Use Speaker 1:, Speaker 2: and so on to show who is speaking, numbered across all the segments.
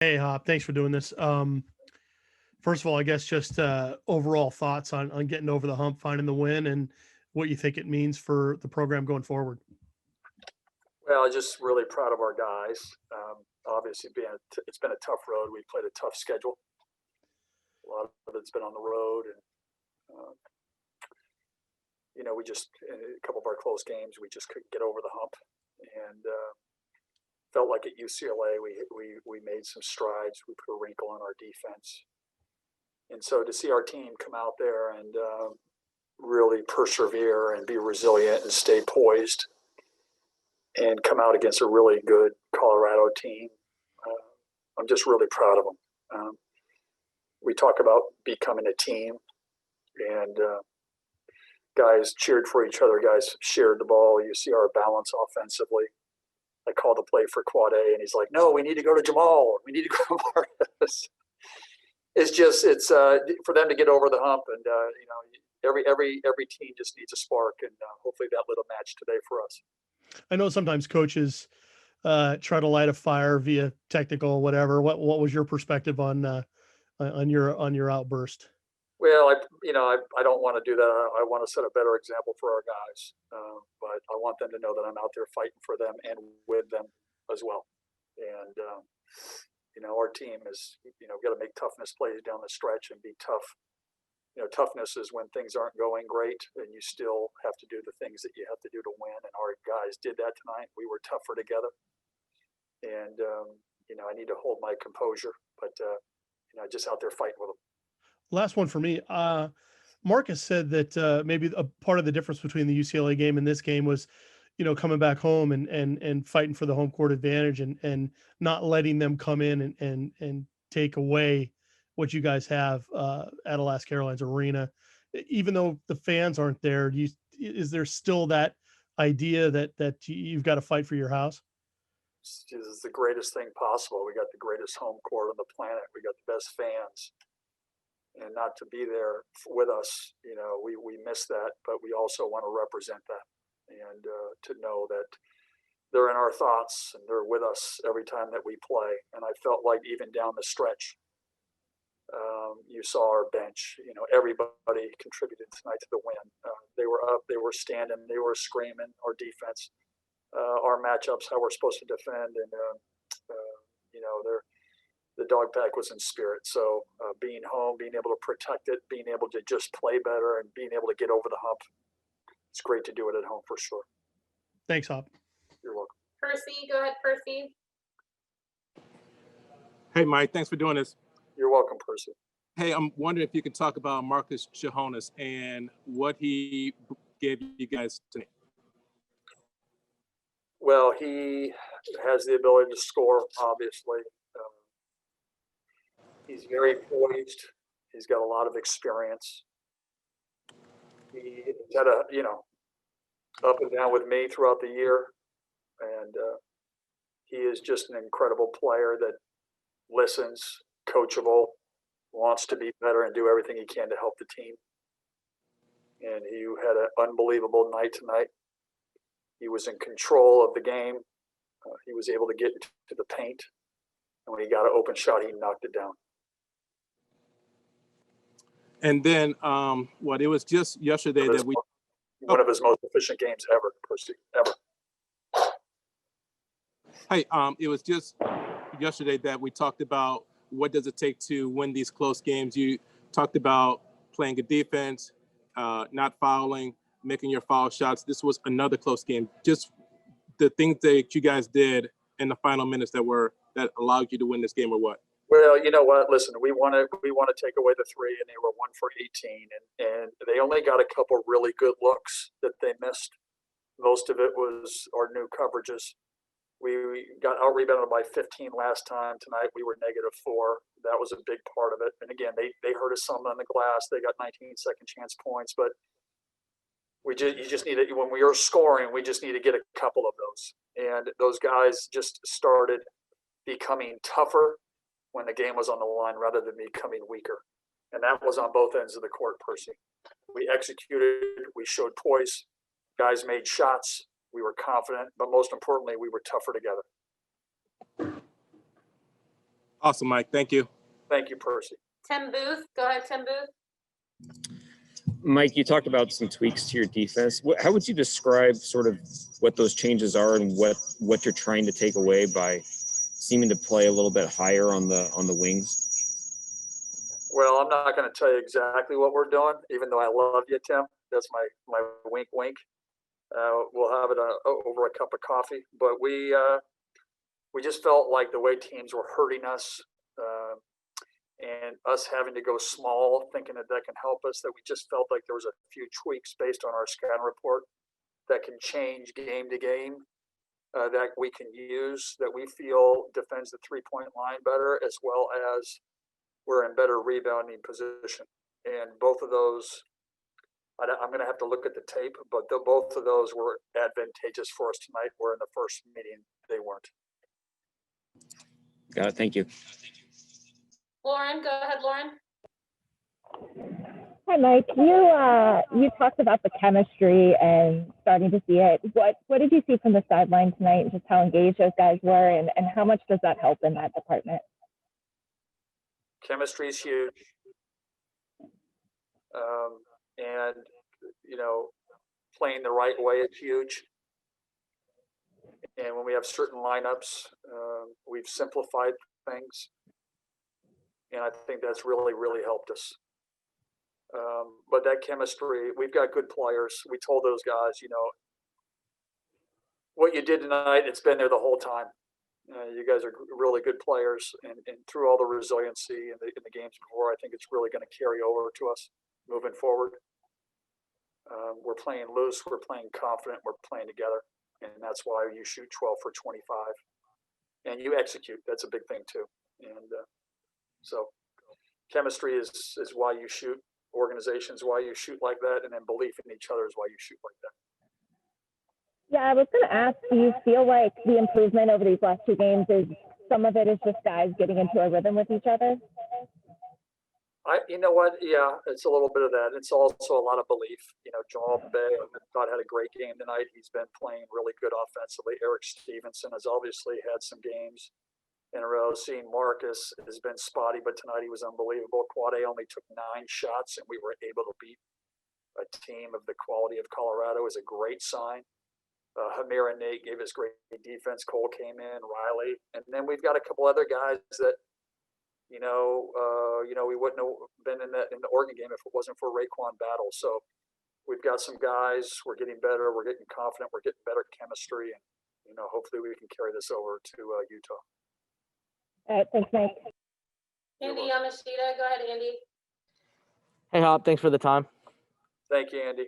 Speaker 1: Hey, Hop, thanks for doing this. First of all, I guess just overall thoughts on getting over the hump, finding the win, and what you think it means for the program going forward.
Speaker 2: Well, just really proud of our guys. Obviously, it's been a tough road. We played a tough schedule. A lot of it's been on the road, and uh, we just in a couple of our close games, we just couldn't get over the hump, and felt like at UCLA we made some strides. We put a wrinkle in our defense, and so to see our team come out there and really persevere and be resilient and stay poised and come out against a really good Colorado team. I'm just really proud of them. We talk about becoming a team, and guys cheered for each other. Guys shared the ball. You see our balance offensively. I called the play for Quade, and he's like, "No, we need to go to Jamal. We need to go to Marcus." It's for them to get over the hump, and every team just needs a spark, and hopefully that lit a match today for us.
Speaker 1: I know sometimes coaches try to light a fire via technical, whatever. What was your perspective on your outburst?
Speaker 2: Well, I don't want to do that. I want to set a better example for our guys, but I want them to know that I'm out there fighting for them and with them as well. And our team is got to make toughness plays down the stretch and be tough. Toughness is when things aren't going great, and you still have to do the things that you have to do to win. And our guys did that tonight. We were tougher together, and I need to hold my composure, but just out there fighting with them.
Speaker 1: Last one for me. Marcus said that maybe a part of the difference between the UCLA game and this game was, coming back home and fighting for the home court advantage and not letting them come in and take away what you guys have at Alaska Airlines Arena. Even though the fans aren't there, is there still that idea that you've got to fight for your house?
Speaker 2: This is the greatest thing possible. We got the greatest home court on the planet. We got the best fans, and not to be there with us, we miss that, but we also want to represent that, and to know that they're in our thoughts and they're with us every time that we play. And I felt like even down the stretch, you saw our bench. Everybody contributed tonight to the win. They were up, they were standing, they were screaming. Our defense, our matchups, how we're supposed to defend, and they're the dog pack was in spirit. So being home, being able to protect it, being able to just play better, and being able to get over the hump, it's great to do it at home for sure.
Speaker 1: Thanks, Hop.
Speaker 2: You're welcome.
Speaker 3: Percy, go ahead, Percy.
Speaker 4: Hey, Mike, thanks for doing this.
Speaker 2: You're welcome, Percy.
Speaker 4: Hey, I'm wondering if you can talk about Marcus Johannes and what he gave you guys tonight.
Speaker 2: Well, he has the ability to score, obviously. He's very poised. He's got a lot of experience. He had up and down with me throughout the year. And he is just an incredible player that listens, coachable, wants to be better and do everything he can to help the team. And he had an unbelievable night tonight. He was in control of the game. He was able to get to the paint. And when he got an open shot, he knocked it down.
Speaker 4: And then, it was just yesterday that we...
Speaker 2: One of his most efficient games ever, Percy, ever.
Speaker 4: Hey, it was just yesterday that we talked about what does it take to win these close games. You talked about playing good defense, not fouling, making your foul shots. This was another close game. Just the things that you guys did in the final minutes that allowed you to win this game, or what?
Speaker 2: Well, you know what? Listen, we want to take away the three, and they were 1 for 18, and they only got a couple really good looks that they missed. Most of it was our new coverages. We got out rebounded by 15 last time. Tonight we were -4. That was a big part of it. And again, they hurt us some on the glass. They got 19 second chance points, but you just need it when we are scoring. We just need to get a couple of those, and those guys just started becoming tougher when the game was on the line rather than becoming weaker. And that was on both ends of the court, Percy. We executed, we showed poise, guys made shots, we were confident, but most importantly, we were tougher together.
Speaker 4: Awesome, Mike. Thank you.
Speaker 2: Thank you, Percy.
Speaker 3: Tim Booth, go ahead, Tim Booth.
Speaker 5: Mike, you talked about some tweaks to your defense. How would you describe sort of what those changes are and what you're trying to take away by seeming to play a little bit higher on the wings?
Speaker 2: Well, I'm not going to tell you exactly what we're doing, even though I love you, Tim. That's my wink, wink. We'll have it over a cup of coffee. But we just felt like the way teams were hurting us, and us having to go small, thinking that can help us, that we just felt like there was a few tweaks based on our scouting report that can change game to game, that we can use, that we feel defends the 3-point line better, as well as we're in better rebounding position. And both of those, I'm going to have to look at the tape, but both of those were advantageous for us tonight, where in the first meeting they weren't.
Speaker 5: Got it. Thank you.
Speaker 3: Lauren, go ahead, Lauren.
Speaker 6: Hi, Mike. You talked about the chemistry and starting to see it. What did you see from the sideline tonight, and just how engaged those guys were, and how much does that help in that department?
Speaker 2: Chemistry is huge. And, playing the right way is huge. And when we have certain lineups, we've simplified things. And I think that's really, really helped us. But that chemistry, we've got good players. We told those guys, what you did tonight, it's been there the whole time. You guys are really good players, and through all the resiliency in the games before, I think it's really going to carry over to us moving forward. We're playing loose, we're playing confident, we're playing together, and that's why you shoot 12 for 25, and you execute. That's a big thing too. And so chemistry is why you shoot. Organizations why you shoot like that, and then belief in each other is why you shoot like that.
Speaker 6: Yeah, I was going to ask, do you feel like the improvement over these last two games is some of it is just guys getting into a rhythm with each other?
Speaker 2: You know what? Yeah, it's a little bit of that. It's also a lot of belief. Jamal Bay, I thought, had a great game tonight. He's been playing really good offensively. Eric Stevenson has obviously had some games in a row. Seeing Marcus has been spotty, but tonight he was unbelievable. Quade only took 9 shots, and we were able to beat a team of the quality of Colorado is a great sign. Hamir and Nate gave us great defense. Cole came in, Riley, and then we've got a couple other guys that, we wouldn't have been in the Oregon game if it wasn't for Raekwon Battle. So we've got some guys. We're getting better. We're getting confident. We're getting better chemistry, and hopefully we can carry this over to Utah.
Speaker 6: All right, thanks, Mike.
Speaker 3: Andy Yamashita, go ahead, Andy.
Speaker 7: Hey, Hop, thanks for the time.
Speaker 2: Thank you, Andy.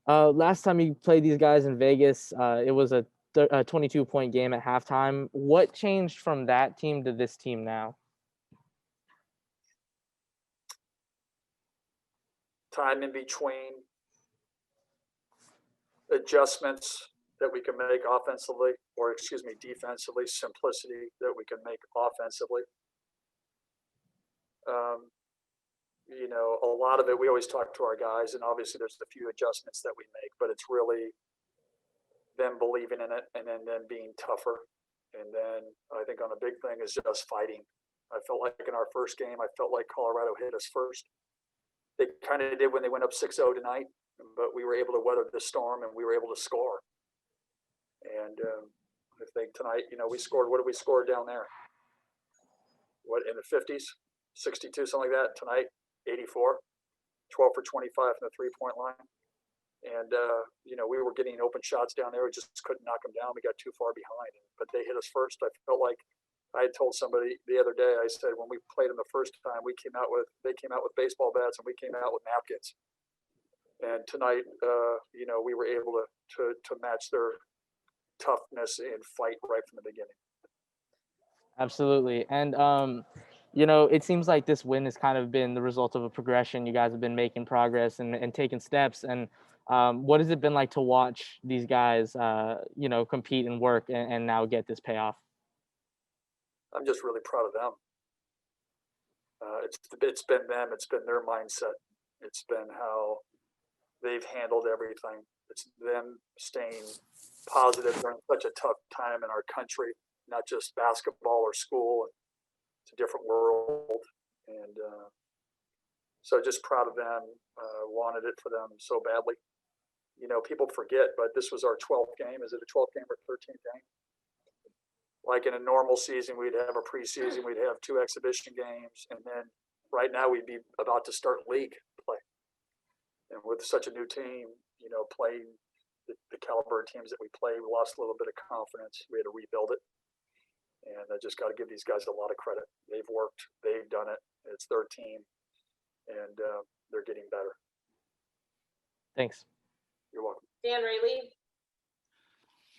Speaker 7: Last time you played these guys in Vegas, it was a 22-point game at halftime. What changed from that team to this team now?
Speaker 2: Time in between, adjustments that we can make defensively, simplicity that we can make offensively. A lot of it, we always talk to our guys, and obviously there's a few adjustments that we make, but it's really them believing in it and then them being tougher. And then I think on a big thing is just fighting. I felt like in our first game, I felt like Colorado hit us first. They kind of did when they went up 6-0 tonight, but we were able to weather the storm and we were able to score. And I think tonight, we scored. What did we score down there? What, in the 50s, 62, something like that. Tonight, 84, 12 for 25 from the 3-point line. And, we were getting open shots down there. We just couldn't knock them down. We got too far behind, but they hit us first. I felt like I had told somebody the other day, I said, when we played them the first time, they came out with baseball bats and we came out with napkins. And tonight, we were able to match their toughness and fight right from the beginning.
Speaker 7: Absolutely. And, it seems like this win has kind of been the result of a progression. You guys have been making progress and taking steps. And what has it been like to watch these guys, compete and work and now get this payoff?
Speaker 2: I'm just really proud of them. It's been them. It's been their mindset. It's been how they've handled everything. It's them staying positive during such a tough time in our country, not just basketball or school. It's a different world. And so just proud of them. Wanted it for them so badly. You know, people forget, but this was our 12th game. Is it a 12th game or 13th game? Like in a normal season, we'd have a preseason, we'd have 2 exhibition games, and then right now we'd be about to start league play. And with such a new team, you know, playing the caliber of teams that we play, we lost a little bit of confidence. We had to rebuild it. And I just got to give these guys a lot of credit. They've worked, they've done it. It's their team, and they're getting better.
Speaker 7: Thanks.
Speaker 2: You're welcome.
Speaker 3: Dan Rayleigh.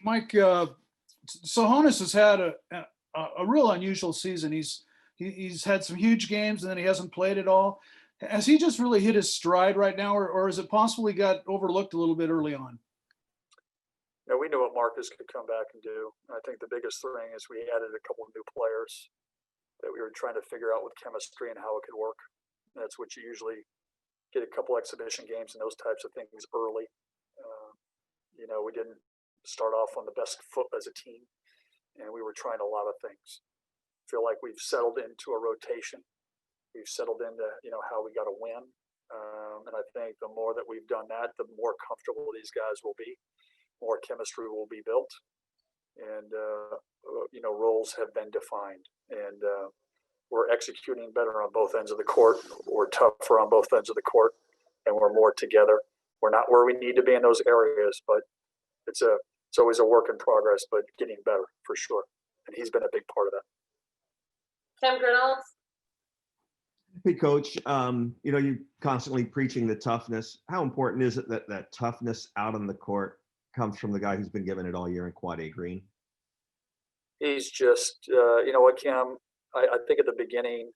Speaker 8: Mike, Sohnes has had a real unusual season. He's had some huge games and then he hasn't played at all. Has he just really hit his stride right now, or is it possible he got overlooked a little bit early on?
Speaker 2: No, we knew what Marcus could come back and do. I think the biggest thing is we added a couple of new players that we were trying to figure out with chemistry and how it could work. That's what you usually get a couple exhibition games and those types of things early. You know, we didn't start off on the best foot as a team, and we were trying a lot of things. Feel like we've settled into a rotation. We've settled into, you know, how we got to win. And I think the more that we've done that, the more comfortable these guys will be, more chemistry will be built. And, you know, roles have been defined, and we're executing better on both ends of the court. We're tougher on both ends of the court, and we're more together. We're not where we need to be in those areas, but it's always a work in progress, but getting better for sure. And he's been a big part of that.
Speaker 3: Kim Grinolds.
Speaker 9: Hey, Coach, you know, you're constantly preaching the toughness. How important is it that that toughness out on the court comes from the guy who's been given it all year in Quade Green?
Speaker 2: He's just, you know what, Kim, I think at the beginning,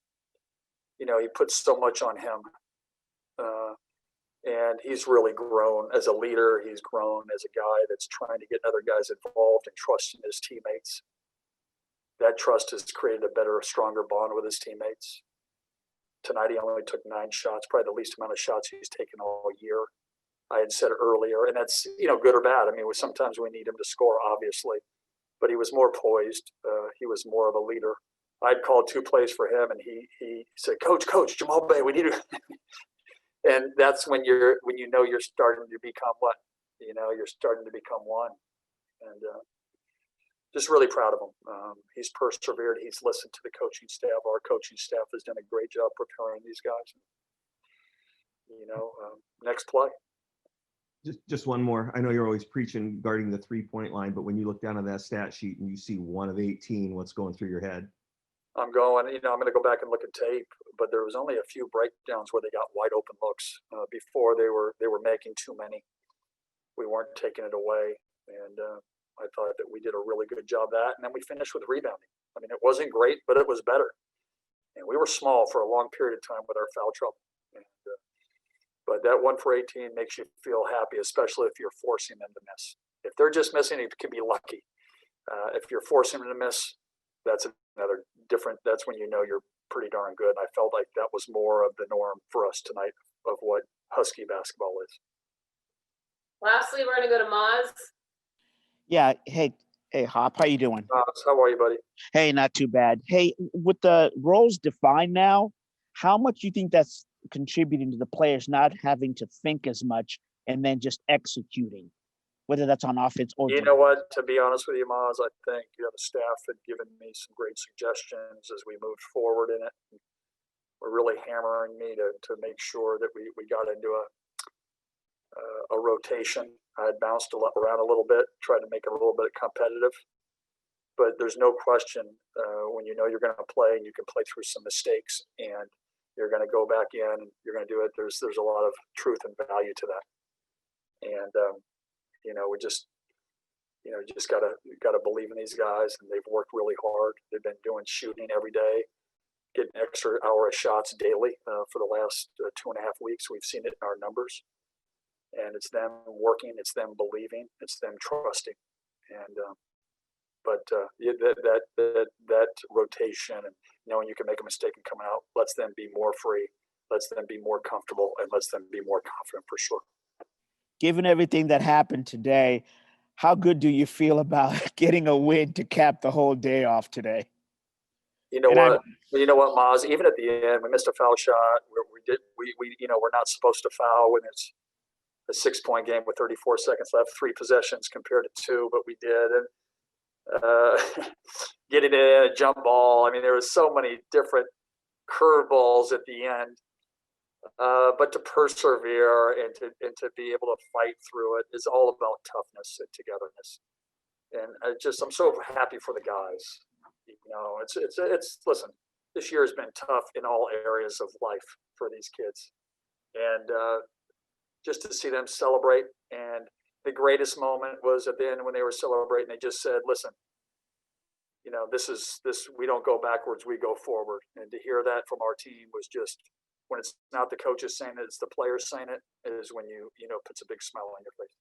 Speaker 2: you know, he puts so much on him. And he's really grown as a leader. He's grown as a guy that's trying to get other guys involved and trusting his teammates. That trust has created a better, stronger bond with his teammates. Tonight, he only took 9 shots, probably the least amount of shots he's taken all year. I had said earlier, and that's, you know, good or bad. I mean, sometimes we need him to score, obviously, but he was more poised. He was more of a leader. I'd called 2 plays for him, and he said, Coach, Jamal Bay, we need to. And that's when you know you're starting to become what? You know, you're starting to become one. And just really proud of him. He's persevered. He's listened to the coaching staff. Our coaching staff has done a great job preparing these guys. You know, next play.
Speaker 9: Just one more. I know you're always preaching guarding the 3-point line, but when you look down on that stat sheet and you see 1 of 18, what's going through your head?
Speaker 2: I'm going to go back and look at tape, but there was only a few breakdowns where they got wide open looks. Before they were making too many. We weren't taking it away, and I thought that we did a really good job of that. And then we finished with rebounding. I mean, it wasn't great, but it was better. And we were small for a long period of time with our foul trouble. And, but that 1 for 18 makes you feel happy, especially if you're forcing them to miss. If they're just missing, it can be lucky. If you're forcing them to miss, that's another different. That's when you know you're pretty darn good. And I felt like that was more of the norm for us tonight of what Husky basketball is.
Speaker 3: Lastly, we're going to go to Maz.
Speaker 10: Yeah. Hey, Hop, how you doing?
Speaker 2: How are you, buddy?
Speaker 10: Hey, not too bad. Hey, with the roles defined now, how much do you think that's contributing to the players not having to think as much and then just executing, whether that's on offense or
Speaker 2: you know what? To be honest with you, Maz, I think the staff had given me some great suggestions as we moved forward in it. Were really hammering me to make sure that we got into a rotation. I had bounced around a little bit, tried to make it a little bit competitive. But there's no question when you know you're going to play and you can play through some mistakes and you're going to go back in and you're going to do it. There's a lot of truth and value to that. And you know, we just gotta believe in these guys, and they've worked really hard. They've been doing shooting every day, getting extra hour of shots daily for the last 2.5 weeks. We've seen it in our numbers, and it's them working, it's them believing, it's them trusting. And that rotation and knowing you can make a mistake and coming out lets them be more free, lets them be more comfortable, and lets them be more confident for sure.
Speaker 10: Given everything that happened today, how good do you feel about getting a win to cap the whole day off today?
Speaker 2: You know
Speaker 10: And
Speaker 2: what? You know what, Maz? Even at the end, we missed a foul shot. We're not supposed to foul when it's a 6-point game with 34 seconds left, 3 possessions compared to 2, but we did. And getting in a jump ball. I mean, there was so many different curveballs at the end. But to persevere and to be able to fight through it is all about toughness and togetherness. And I'm so happy for the guys. You know, it's listen, this year has been tough in all areas of life for these kids. And just to see them celebrate. And the greatest moment was at the end when they were celebrating, they just said, listen, you know, this, we don't go backwards, we go forward. And to hear that from our team was just, when it's not the coaches saying it, it's the players saying it, is when you know, puts a big smile on your face.